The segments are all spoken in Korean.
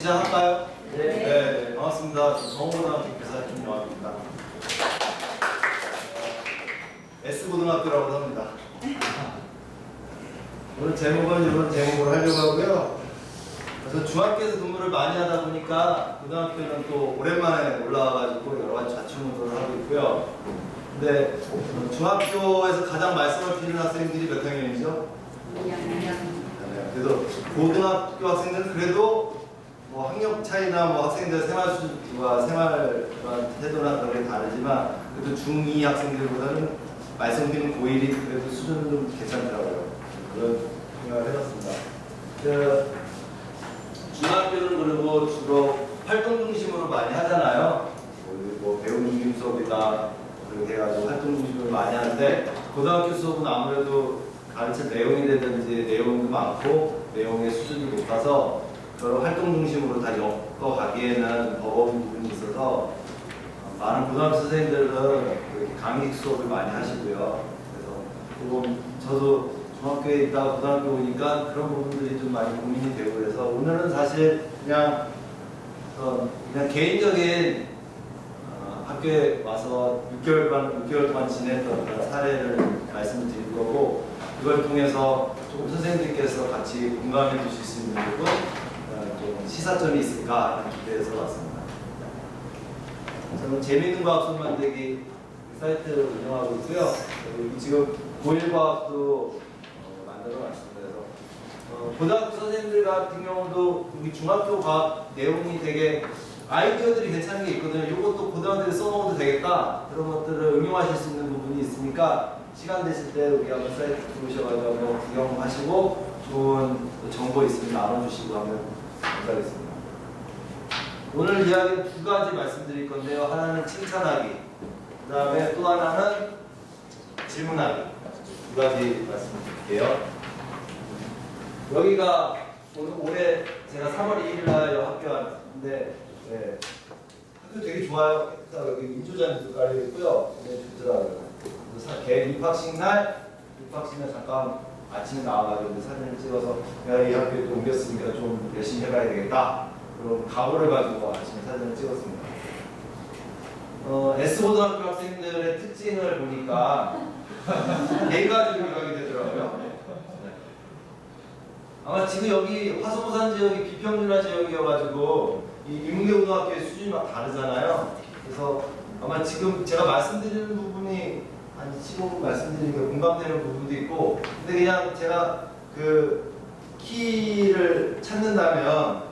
시작할까요? 네. 네, 반갑습니다. 정호고등학교 교사 김영환입니다. S고등학교라고 합니다. 오늘 제목은 이런 제목으로 하려고 하고요. 그래서 중학교에서 근무를 많이 하다 보니까 고등학교는 또 오랜만에 올라와가지고 여러 가지 좌충우돌을 하고 있고요. 근데 중학교에서 가장 말썽을 피우는 학생들이 몇 학년이죠? 2학년. 네, 그래서 고등학교 학생들은 그래도 뭐 학력 차이나 뭐 학생들 생활 수준과 생활 태도나 그런 게 다르지만 그래도 중2 학생들보다는 말썽 피는 고1이 그래도 수준은 좀 괜찮더라고요. 그런 생각을 해봤습니다. 그 중학교는 그리고 주로 활동 중심으로 많이 하잖아요. 뭐 배움 중심 수업이다 그렇게 해가지고 활동 중심으로 많이 하는데 고등학교 수업은 아무래도 가르칠 내용이 되든지 내용도 많고 내용의 수준이 높아서 그런 활동 중심으로 다 엮어가기에는 버거운 부분이 있어서 많은 고등학교 선생님들은 그렇게 강의 수업을 많이 하시고요. 그래서 그건 저도 중학교에 있다가 고등학교 오니까 그런 부분들이 좀 많이 고민이 되고 그래서 오늘은 사실 그냥 개인적인 학교에 와서 6개월 동안 지냈던 그런 사례를 말씀을 드릴 거고 이걸 통해서 조금 선생님들께서 같이 공감해 주실 수 있는 부분 좀 시사점이 있을까 하는 기대에서 왔습니다. 저는 재미있는 과학 수업 만들기 사이트를 운영하고 있고요. 그리고 지금 고1 과학도 만들어 놨습니다. 그래서 고등학교 선생님들 같은 경우도 우리 중학교 과학 내용이 되게 아이디어들이 괜찮은 게 있거든요. 이것도 고등학교에 써먹어도 되겠다. 그런 것들을 응용하실 수 있는 부분이 있으니까 시간 되실 때 우리 한번 사이트 들어오셔가지고 한번 구경하시고 좋은 정보 있으면 나눠주시고 하면 감사하겠습니다. 오늘 이야기는 두 가지 말씀드릴 건데요. 하나는 칭찬하기, 그 다음에 또 하나는 질문하기. 두 가지 말씀드릴게요. 여기가 올해 제가 3월 2일 날 학교 왔는데 네, 학교 되게 좋아요. 여기 인조잔디도 깔려 있고요. 네, 좋더라고요. 입학식 날 잠깐 아침에 나와가지고 사진을 찍어서 내가 이 학교에 또 옮겼으니까 좀 열심히 해봐야 되겠다. 그런 각오를 가지고 아침에 사진을 찍었습니다. S고등학교 학생들의 특징을 보니까 4가지로 요약이 되더라고요. 네. 아마 지금 여기 화성산 지역이 비평준화 지역이어가지고 이 인문계고등학교의 수준이 막 다르잖아요. 그래서 아마 지금 제가 말씀드리는 부분이 한 15분 말씀드리니까 공감되는 부분도 있고 근데 그냥 제가 그 키를 찾는다면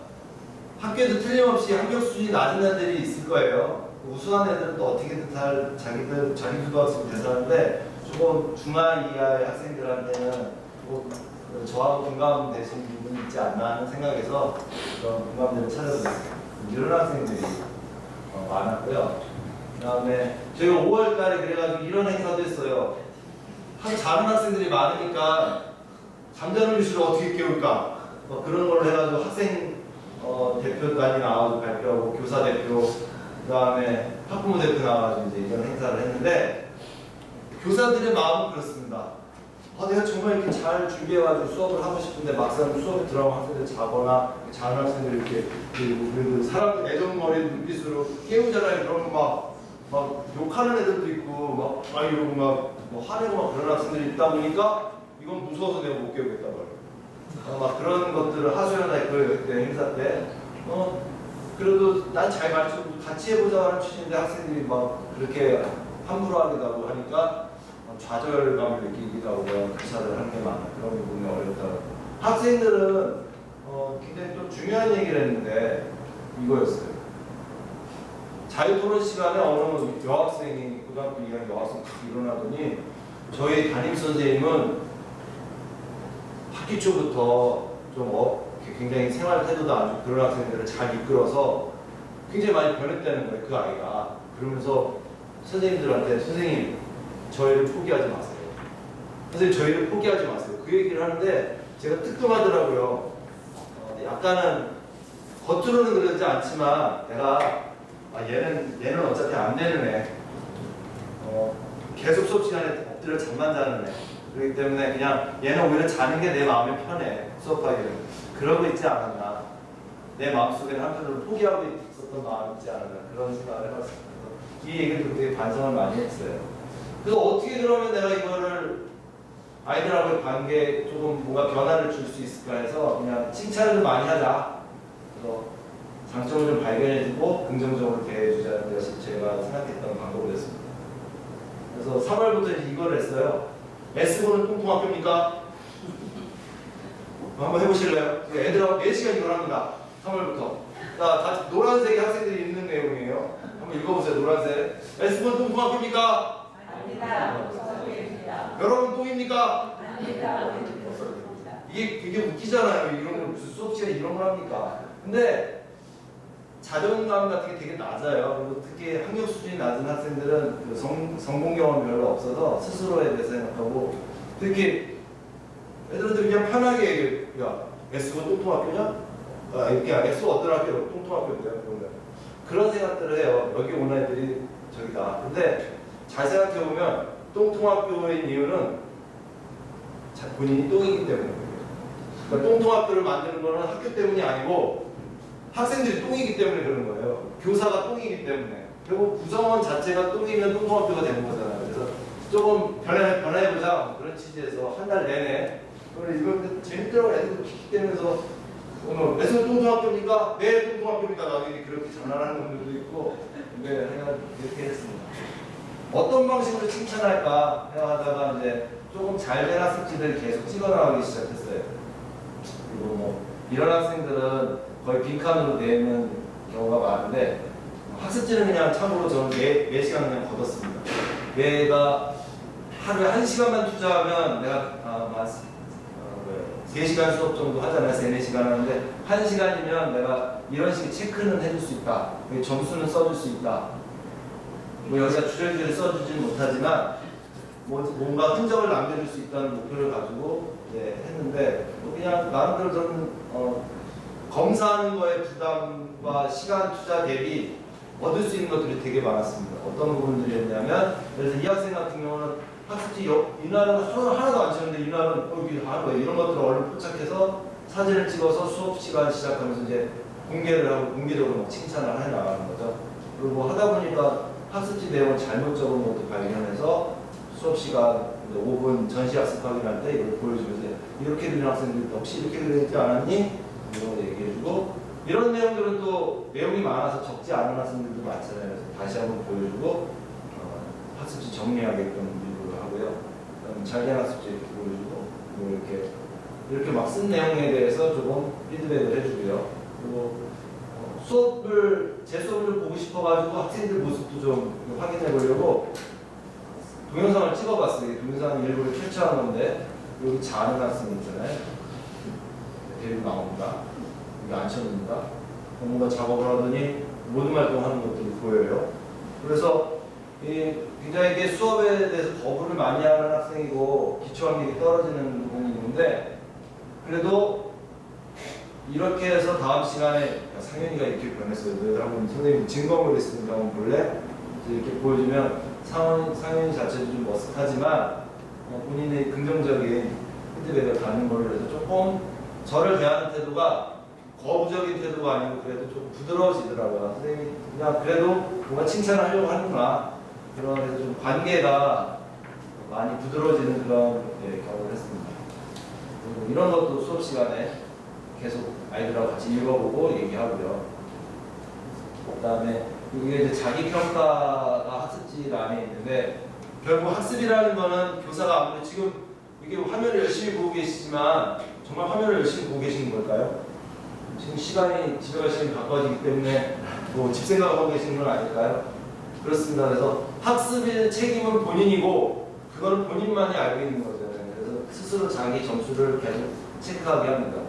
학교에도 틀림없이 학력 수준이 낮은 애들이 있을 거예요. 우수한 애들은 또 어떻게든 자기들도 학생이 대사하는데 조금 중하 이하의 학생들한테는 조금 저하고 공감되시는 부분이 있지 않나 하는 생각에서 그런 공감대를 찾아보겠습니다. 이런 학생들이 많았고요. 그 다음에 저희가 5월 달에 그래가지고 이런 행사도 했어요. 하도 자는 학생들이 많으니까 잠자는 교실을 어떻게 깨울까? 그런 걸로 해가지고 학생 대표단이 나와서 발표하고 교사 대표, 그 다음에 학부모 대표 나와가지고 이제 이런 행사를 했는데 교사들의 마음은 그렇습니다. 내가 정말 이렇게 잘 준비해가지고 수업을 하고 싶은데 막상 수업에 들어가면 학생들 자거나 자는 학생들이 이렇게 그리고 사람 애정머리 눈빛으로 깨우잖아요. 그런 거 막 욕하는 애들도 있고 막 이러고 뭐 화내고 막 그런 학생들이 있다 보니까 이건 무서워서 내가 못 깨우겠다 말이야. 막 그런 것들을 하소연할 거예요. 그때 행사 때. 그래도 난 잘 가르쳐주고 같이 해보자 하는 취지인데 학생들이 막 그렇게 함부로 하기도 하고 하니까 좌절감을 느끼기도 하고 교사를 하는 게 많아. 그런 부분이 어렵더라고요. 학생들은 굉장히 또 중요한 얘기를 했는데 이거였어요. 자유토론 시간에 어느 여학생이 고등학교 2학년 여학생 딱 일어나더니 저희 담임선생님은 학기 초부터 좀 굉장히 생활 태도도 아주 그런 학생들을 잘 이끌어서 굉장히 많이 변했다는 거예요. 그 아이가. 그러면서 선생님들한테 선생님 저희를 포기하지 마세요. 선생님 저희를 포기하지 마세요. 그 얘기를 하는데 제가 뜨끔하더라고요. 약간은 겉으로는 그러지 않지만 내가 얘는 어차피 안 되는 애. 계속 수업 시간에 엎드려 잠만 자는 애. 그렇기 때문에 그냥 얘는 오히려 자는 게 내 마음이 편해. 수업하기는. 그러고 있지 않았나. 내 마음속에는 한편으로 포기하고 있었던 마음이 있지 않았나 그런 생각을 해봤습니다. 이 얘기를 되게 반성을 많이 했어요. 그래서 어떻게 그러면 내가 이거를 아이들하고의 관계에 조금 뭔가 변화를 줄 수 있을까 해서 그냥 칭찬을 많이 하자. 그래서 장점을 좀 발견해주고 긍정적으로 대해주자는 것이 제가 생각했던 방법이었습니다. 그래서 3월부터 이걸 했어요. S고는 뚱뚱학교입니까? 한번 해보실래요? 애들하고 4시간 이걸 합니다. 3월부터. 자, 다 노란색이 학생들이 읽는 내용이에요. 한번 읽어보세요. 노란색. S고는 뚱뚱학교입니까? 아닙니다. 여러분 똥입니까? 아닙니다. 이게 웃기잖아요. 이런 거 무슨 수업 시간에 이런 걸 합니까? 근데 자존감 같은 게 되게 낮아요. 그리고 특히 학력 수준이 낮은 학생들은 그 성공 경험이 별로 없어서 스스로에 대해서 생각하고 특히 애들한테 그냥 편하게 얘기해. 야, S고 뚱뚱학교냐? 아, S고 어떤 학교로 뚱뚱학교인데요? 그런 생각들을 해요. 여기 온 애들이 저기다. 근데 잘 생각해보면 뚱뚱학교인 이유는 본인이 똥이기 때문에 그러니까 뚱뚱학교를 만드는 거는 학교 때문이 아니고 학생들이 똥이기 때문에 그런 거예요. 교사가 똥이기 때문에. 그리고 구성원 자체가 똥이면 뚱뚱학교가 되는 거잖아요. 그래서 조금 변해보자 그런 취지에서 한 달 내내 이거 재밌더라고 애들도 키키 때면서 애들 뚱뚱학교입니까? 네 뚱뚱학교입니다. 나중에 그렇게 장난하는 분들도 있고 근데 그냥 이렇게 했습니다. 어떤 방식으로 칭찬할까 생각하다가 이제 조금 잘된 학습지들을 계속 찍어나가기 시작했어요. 그리고 뭐 이런 학생들은 거의 빈칸으로 내는 경우가 많은데 학습지는 그냥 참고로 저는 매 시간 그냥 걷었습니다. 내가 하루에 1시간만 투자하면 내가 3시간 수업 정도 하잖아요. 3-4시간 하는데 1시간이면 내가 이런 식의 체크는 해줄 수 있다. 점수는 써줄 수 있다. 뭐 여기가 주절주절 써주지는 못하지만 뭔가 흔적을 남겨줄 수 있다는 목표를 가지고 했는데 그냥 나름대로 저는 검사하는 거에 부담과 시간 투자 대비 얻을 수 있는 것들이 되게 많았습니다. 어떤 부분들이었냐면 그래서 이 학생 같은 경우는 학습지 이날은 하나도 안 치는데 이날은 여기 하는 거예요. 이런 것들을 얼른 포착해서 사진을 찍어서 수업 시간 시작하면서 이제 공개를 하고 공개적으로 칭찬을 해 나가는 거죠. 그리고 하다 보니까 학습지 내용을 잘못 적은 것도 발견해서 수업 시간 5분 전시 학습 확인할 때 이걸 보여주면서 이렇게 그린 학생들이 혹시 이렇게 그리지 않았니? 이런 거 얘기해주고 이런 내용들은 또 내용이 많아서 적지 않은 학생들도 많잖아요. 그래서 다시 한번 보여주고 학습지 정리하게끔 일부러 하고요. 잘된 학습지 이렇게 보여주고 뭐 이렇게 막 쓴 내용에 대해서 조금 피드백을 해주고요. 그리고 제 수업을 보고 싶어가지고 학생들 모습도 좀 확인해 보려고 동영상을 찍어봤어요. 동영상을 일부러 캡처한 건데 여기 자는 학생 있잖아요. 데리고 나옵니다. 여기 앉혀놓습니다. 뭔가 작업을 하더니 모든 활동하는 것들이 보여요. 그래서 굉장히 이게 수업에 대해서 거부를 많이 하는 학생이고 기초학력이 떨어지는 부분이 있는데 그래도 이렇게 해서 다음 시간에 상현이가 이렇게 변했어요. 너희들하고 선생님 증거물이 있으니까 한번 볼래? 이렇게 보여주면 상현이 자체도 좀 머쓱하지만 본인의 긍정적인 피드백을 갖는 걸로 해서 조금 저를 대하는 태도가 거부적인 태도가 아니고 그래도 좀 부드러워지더라고요. 선생님이 그냥 그래도 뭔가 칭찬을 하려고 하는구나. 그런 해서 좀 관계가 많이 부드러워지는 그런 경험을 했습니다. 이런 것도 수업 시간에 계속 아이들하고 같이 읽어보고 얘기하고요. 그 다음에 이게 이제 자기평가가 학습지 안에 있는데 결국 학습이라는 거는 교사가 아무래도 지금 이게 화면을 열심히 보고 계시지만 정말 화면을 열심히 보고 계시는 걸까요? 지금 시간이 집에 갈 시간이 가까워지기 때문에 뭐 집 생각하고 계시는 건 아닐까요? 그렇습니다. 그래서 학습의 책임은 본인이고 그거는 본인만이 알고 있는 거잖아요. 그래서 스스로 자기 점수를 계속 체크하게 합니다.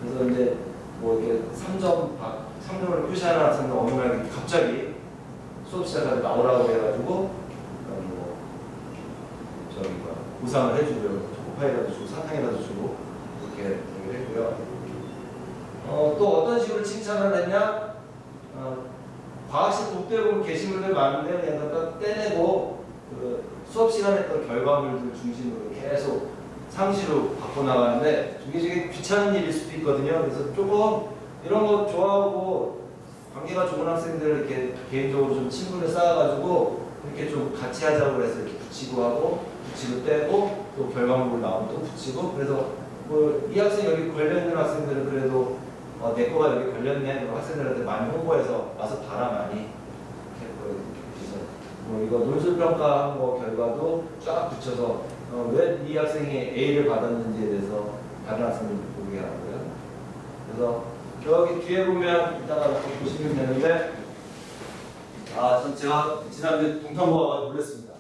그래서 이제 뭐 이렇게 3점을 표시하는 학생도 어느 날 갑자기 수업 시작할 때 나오라고 해가지고 뭐 보상을 해주고요. 초코파이라도 주고 사탕이라도 주고 이렇게 했고요. 또 어떤 식으로 칭찬을 했냐? 과학실 독대본 게시물들 많은데 그냥 갖다 떼내고 그 수업 시간에 했던 결과물들 중심으로 계속 상시로 바꿔나가는데 이게 되게 귀찮은 일일 수도 있거든요. 그래서 조금 이런 거 좋아하고 관계가 좋은 학생들을 이렇게 개인적으로 좀 친분을 쌓아가지고 이렇게 좀 같이 하자고 해서 이렇게 붙이고 하고 붙이고 떼고 또 결과물로 나오면 또 붙이고 그래서 뭐 이 학생 여기 걸려있는 학생들은 그래도 내 거가 여기 걸렸네 그럼 학생들한테 많이 홍보해서 와서 봐라 많이 그래서 뭐 이거 논술평가한 거 결과도 쫙 붙여서 왜 이 학생이 A를 받았는지에 대해서 다른 학생들 보게 하고요. 그래서 여기 뒤에 보면 이따가 보시면 되는데 전 제가 지난주에 동탄고 와서 놀랐습니다.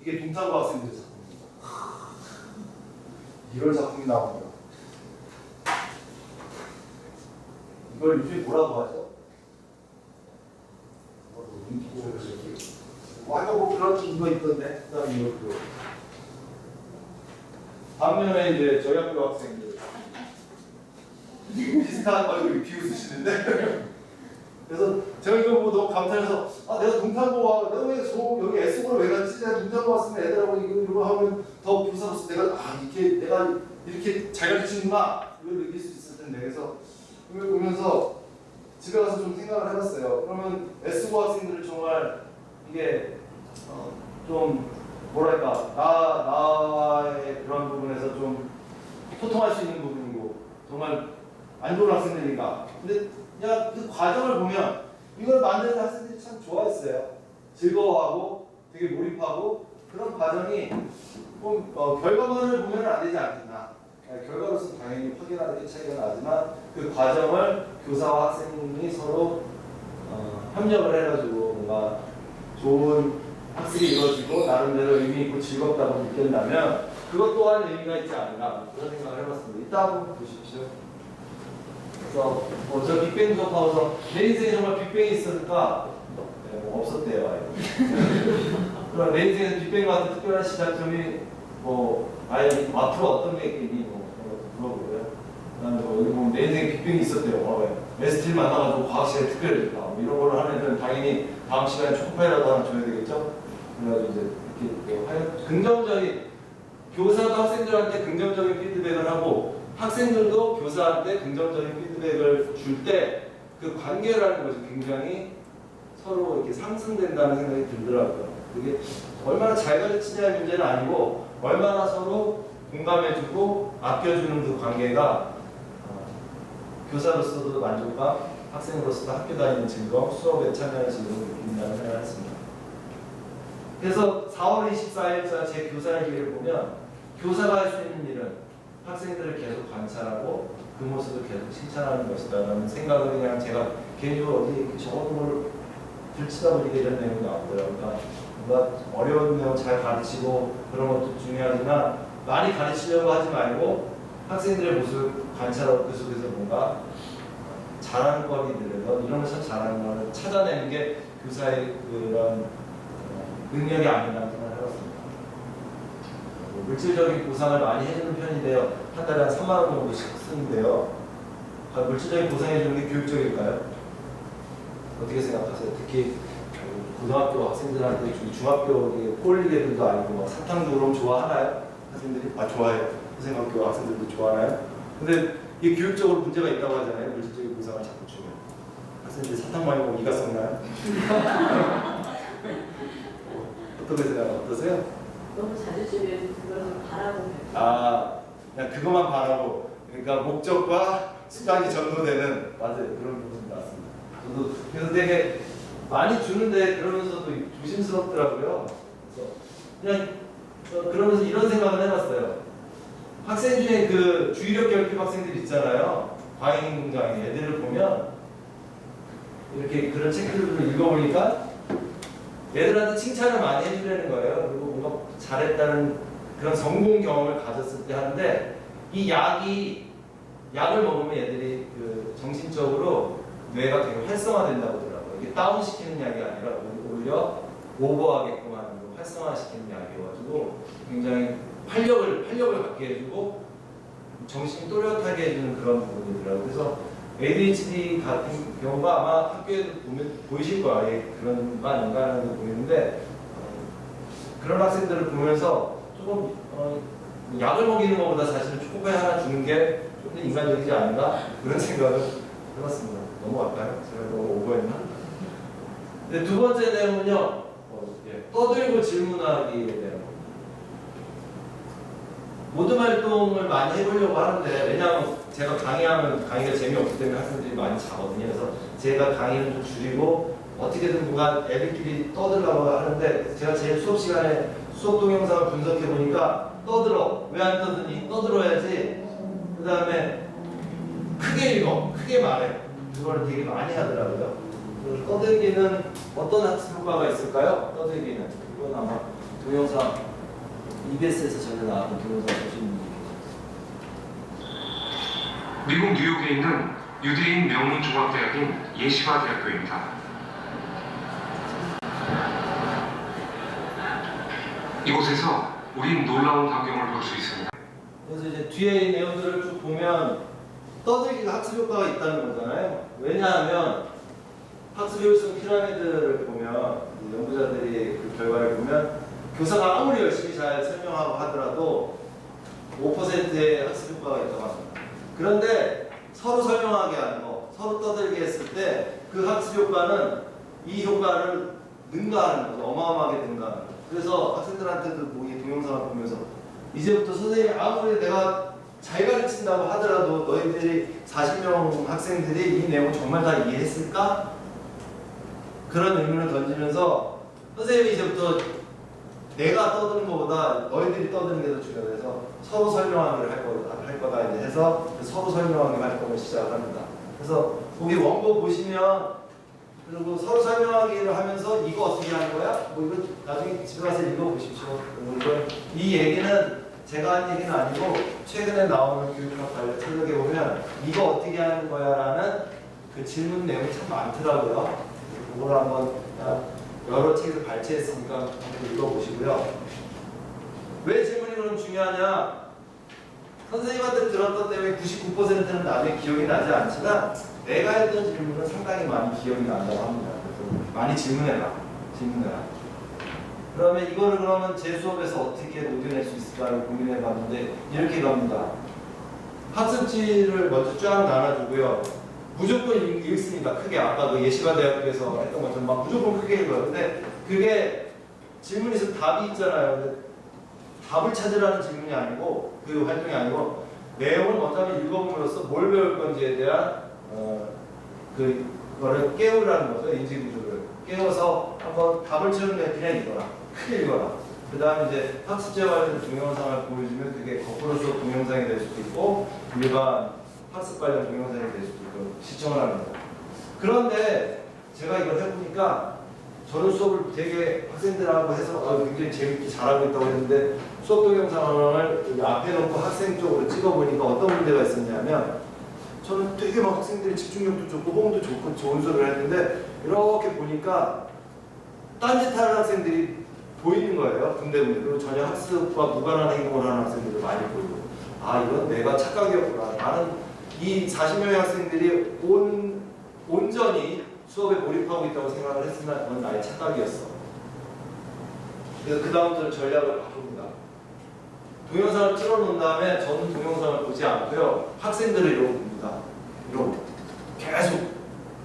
이게 동탄고 학생들 작품입니다. 이런 작품이 나옵니다. 이걸 요즘에 뭐라고 하죠? 완전 뭐 그런 이거 있던데 그다음에 이것도 반면에 이제 저희 학교 학생들 비슷한 얼굴이 비웃으시는데 그래서 제가 이거 보고 너무 감탄해서 내가 동탄고 와 내가 왜 여기 S고로 왜 갔지? 내가 동탄고 왔으면 애들하고 이거 하면 더 교사로서 내가 내가 이렇게 잘 가르치는구나 이걸 느낄 수 있을 텐데 그래서 이걸 보면서 집에 가서 좀 생각을 해봤어요. 그러면 S고 학생들을 정말 이게 좀 뭐랄까 나의 그런 부분에서 좀 소통할 수 있는 부분이고 정말 안 좋은 학생들인가. 근데 그냥 그 과정을 보면 이걸 만드는 학생들이 참 좋아했어요. 즐거워하고 되게 몰입하고 그런 과정이 좀 결과물을 보면 안 되지 않겠나. 결과로서 당연히 확인하는 게 차이가 나지만 그 과정을 교사와 학생이 서로 협력을 해가지고 뭔가 좋은 학습이 이루어지고 나름대로 의미 있고 즐겁다고 느낀다면 그것 또한 의미가 있지 않나 그런 생각을 해봤습니다. 이따 한번 보십시오. 그래서 저 빅뱅 수업하고서 내 인생에 정말 빅뱅이 있을까? 뭐 없었대요. 그럼 내 인생에 빅뱅 같은 특별한 시작점이 앞으로 어떤 게 있겠니? 물어보고요. 그다음에 여기 보면 내 인생에 빅뱅이 있었대요. 에스틸 만나가지고 과학 시간에 특별히 이런 걸 하면 당연히 다음 시간에 초코파이라도 하나 줘야 되겠죠? 그래가지고 이제 이렇게 긍정적인 교사도 학생들한테 긍정적인 피드백을 하고 학생들도 교사한테 긍정적인 피드백을 줄 때 그 관계라는 것이 굉장히 서로 이렇게 상승된다는 생각이 들더라고요. 그게 얼마나 잘 가르치냐의 문제는 아니고 얼마나 서로 공감해주고 아껴주는 그 관계가 교사로서도 만족감, 학생으로서도 학교 다니는 즐거움, 수업에 참여하는 즐거움을 느낀다는 생각을 했습니다. 그래서 4월 24일자 제 교사일기를 보면 교사가 할 수 있는 일은 학생들을 계속 관찰하고 그 모습을 계속 칭찬하는 것이다라는 생각을 그냥 제가 개인적으로 어디 이렇게 적어놓은 걸 들치다 보니까 이런 내용이 나오더라고요. 그러니까 뭔가 어려운 내용 잘 가르치고 그런 것도 중요하지만 많이 가르치려고 하지 말고 학생들의 모습을 관찰하고 그 속에서 뭔가 잘하는 거리들을 이런 걸 참 잘하는 걸 찾아내는 게 교사의 그런 능력이 아닌가 생각을 해봤습니다. 물질적인 보상을 많이 해주는 편인데요. 한 달에 한 3만 원 정도씩 쓰는데요. 물질적인 보상해주는 게 교육적일까요? 어떻게 생각하세요? 특히 고등학교 학생들한테 중학교 꼴 애들도 아니고 사탕 주로 좋아하나요? 학생들이? 좋아해요. 고등학교 학생들도 좋아하나요? 근데 이게 교육적으로 문제가 있다고 하잖아요. 물질적인 보상을 자꾸 주면 학생들이 사탕 많이 먹으면 이가 썩나요? 어떻게 어떠세요? 너무 자주 주면 그걸 바라고 그냥 그것만 바라고 그러니까 목적과 수단이 전도되는 맞아요. 그런 부분이 나왔습니다. 저도 그래서 되게 많이 주는데 그러면서도 조심스럽더라고요. 그래서 그냥 그러면서 이런 생각을 해봤어요. 학생 중에 그 주의력 결핍 학생들 있잖아요. 과잉 애들을 보면 이렇게 그런 책들을 읽어보니까 애들한테 칭찬을 많이 해주려는 거예요. 그리고 뭔가 잘했다는 그런 성공 경험을 가졌을 때 하는데 이 약을 먹으면 애들이 그 정신적으로 뇌가 되게 활성화된다고 하더라고요. 이게 다운시키는 약이 아니라 오히려 오버하게끔 하는 거 활성화시키는 약이어가지고 굉장히 활력을 갖게 해주고 정신이 또렷하게 해주는 그런 부분이더라고요. 그래서 ADHD 같은 경우가 아마 학교에도 보면 보이실 거예요. 그런 거 아닌가 하는 거 보이는데 그런 학생들을 보면서 조금 약을 먹이는 것보다 사실은 초코파이 하나 주는 게 좀 더 인간적이지 않나 그런 생각을 해봤습니다. 넘어갈까요? 제가 너무 오버했나? 네, 두 번째 내용은요. 떠들고 질문하기에 대한 겁니다. 모든 활동을 많이 해보려고 하는데, 왜냐하면 제가 강의하면 강의가 재미없기 때문에 학생들이 많이 자거든요. 그래서 제가 강의는 좀 줄이고 어떻게든 누가 애들끼리 떠들라고 하는데, 제가 제일 수업 시간에 수업 동영상을 분석해 보니까 떠들어. 왜 안 떠드니? 떠들어야지. 그 다음에 크게 읽어. 크게 말해. 그걸 되게 많이 하더라고요. 그 떠들기는 어떤 학습 효과가 있을까요? 떠들기는. 이건 아마 동영상 EBS에서 전에 나왔던 동영상 보시는 분이 계세요. 미국 뉴욕에 있는 유대인 명문 종합대학인 예시바 대학교입니다. 이곳에서 우린 놀라운 광경을 볼 수 있습니다. 그래서 이제 뒤에 이 내용들을 쭉 보면 떠들기가 학습 효과가 있다는 거잖아요. 왜냐하면 학습 효율성 피라미드를 보면 연구자들이 그 결과를 보면 교사가 아무리 열심히 잘 설명하고 하더라도 5%의 학습 효과가 있다고 합니다. 그런데 서로 설명하게 하는 거, 서로 떠들게 했을 때 그 학습 효과는 이 효과를 능가하는 거죠. 어마어마하게 능가하는 거죠. 그래서 학생들한테도 이 동영상을 보면서 이제부터 선생님이 아무리 내가 잘 가르친다고 하더라도 너희들이 40명 학생들이 이 내용을 정말 다 이해했을까? 그런 의문을 던지면서 선생님이 이제부터 내가 떠드는 것보다 너희들이 떠드는 게 더 중요해서 서로 설명하기를 할 거다 이제 해서 서로 설명하기 활동을 시작합니다. 그래서 거기 원고 보시면 그리고 서로 설명하기를 하면서 이거 어떻게 하는 거야? 뭐 이거 나중에 집에 가서 읽어보십시오. 이 얘기는 제가 한 얘기는 아니고 최근에 나오는 교육학 관련 책에 보면 이거 어떻게 하는 거야 라는 그 질문 내용이 참 많더라고요. 그걸 한번 여러 책에서 발췌했으니까 한번 읽어보시고요. 왜 질문이 그럼 중요하냐? 선생님한테 들었던 때문에 99%는 나중에 기억이 나지 않지만 내가 했던 질문은 상당히 많이 기억이 난다고 합니다. 그래서 많이 질문해라. 그러면 이거를 그러면 제 수업에서 어떻게 녹여낼 수 있을까를 고민해봤는데 이렇게 갑니다. 학습지를 먼저 쫙 나눠주고요. 무조건 읽습니다. 크게 아까 그 예시바 대학교에서 했던 것처럼 막 무조건 크게 읽어요. 근데 그게 질문이 있으면 답이 있잖아요. 근데 답을 찾으라는 질문이 아니고 그 활동이 아니고 내용을 먼저 한번 읽어봄으로써 뭘 배울 건지에 대한 그거를 깨우라는 거죠. 인지구조를 깨워서 한번 답을 찾으면 그냥 읽어라. 크게 읽어라. 그 다음에 이제 학습지와 관련된 동영상을 보여주면 그게 거꾸로 수업 동영상이 될 수도 있고 일반 학습 관련 동영상이 될 수도 있고 시청을 하는 거예요. 그런데 제가 이걸 해보니까 저는 수업을 되게 학생들하고 해서 굉장히 재밌게 잘하고 있다고 했는데 수업 동영상을 앞에 놓고 학생 쪽으로 찍어보니까 어떤 문제가 있었냐면 저는 되게 막 학생들이 집중력도 좋고 호응도 좋고 좋은 수업을 했는데 이렇게 보니까 딴짓하는 학생들이 보이는 거예요. 군데군데. 그리고 전혀 학습과 무관한 행동을 하는 학생들도 많이 보이고 아 이건 내가 착각이었구나. 나는 이 40명의 학생들이 온전히 수업에 몰입하고 있다고 생각을 했으나 그건 나의 착각이었어. 그래서 그 다음부터는 전략을 바꿉니다. 동영상을 틀어놓은 다음에 저는 동영상을 보지 않고요. 학생들을 이러고 봅니다. 이러고 계속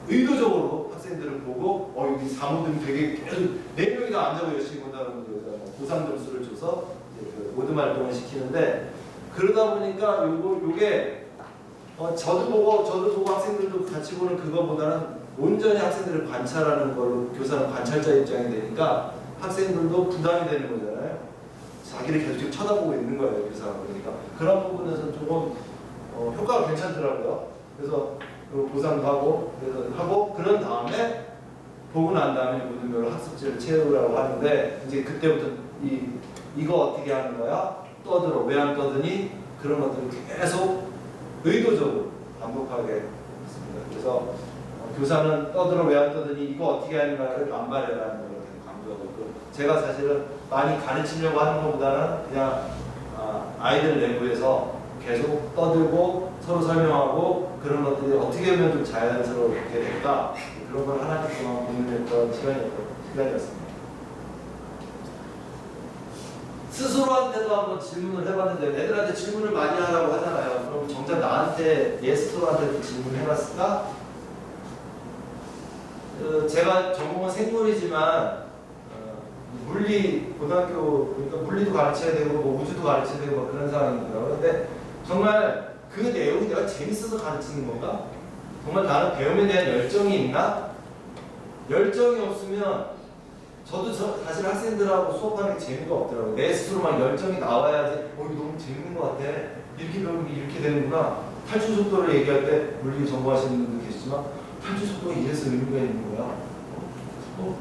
의도적으로 학생들을 보고 여기 사모들이 되게 계속 4명이 다 앉아서 열심히 본다는 거죠. 보상 점수를 줘서 이제 그 모든 활동을 시키는데 그러다 보니까 요게 저도 보고 학생들도 같이 보는 그거보다는 온전히 학생들을 관찰하는 걸로 교사는 관찰자 입장이 되니까 학생들도 부담이 되는 거잖아요. 자기를 계속 쳐다보고 있는 거예요, 교사가. 그러니까 그런 부분에서 조금 효과가 괜찮더라고요. 그래서 보상도 하고 그런 다음에 보고 난 다음에 모든 걸 학습지를 채우라고 하는데 이제 그때부터 이거 어떻게 하는 거야? 떠들어. 왜 안 떠드니? 그런 것들을 계속 의도적으로 반복하게 했습니다. 그래서 교사는 떠들어 왜 안 떠드니 이거 어떻게 하는가를 반발해라는 걸 강조하고 있고 제가 사실은 많이 가르치려고 하는 것보다는 그냥 아이들 내부에서 계속 떠들고 서로 설명하고 그런 것들이 어떻게 하면 좀 자연스럽게 될까 그런 걸 하나씩 동안 고민했던 시간이었습니다. 스스로한테도 한번 질문을 해봤는데 애들한테 질문을 많이 하라고 하잖아요. 그럼 정작 나한테 내 스스로한테도 질문을 해봤을까? 제가 전공은 생물이지만 물리 고등학교 그러니까 물리도 가르쳐야 되고 뭐 우주도 가르쳐야 되고 뭐 그런 상황이더라고요. 근데 정말 그 내용이 내가 재밌어서 가르치는 건가? 정말 나는 배움에 대한 열정이 있나? 열정이 없으면 저도 사실 학생들하고 수업하는 게 재미가 없더라고요. 내 스스로 막 열정이 나와야지 이거 너무 재밌는 것 같아. 이렇게 배우면 이렇게 되는구나. 탈출 속도를 얘기할 때 물리 전공하시는 분들 계시지만 탈출 속도가 이래서 의미가 있는 거야.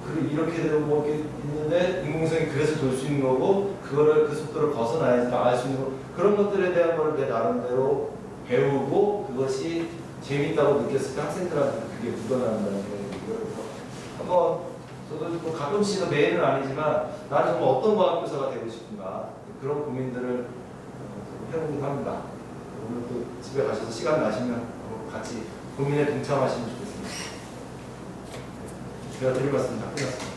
그래 이렇게 되고 뭐 이렇게 있는데 인공위성이 그래서 돌 수 있는 거고 그거를 그 속도를 벗어나야지 나갈 수 있는 거 그런 것들에 대한 거를 내 나름대로 배우고 그것이 재밌다고 느꼈을 때 학생들한테 그게 묻어난다는 거예요. 한번 저도 뭐 가끔씩은 매일은 아니지만 나는 정말 어떤 과학교사가 되고 싶은가 그런 고민들을 해보긴 합니다. 오늘 또 집에 가셔서 시간 나시면 같이 고민에 동참하시면 좋겠습니다. 제가 드릴 말씀 다 끝났습니다.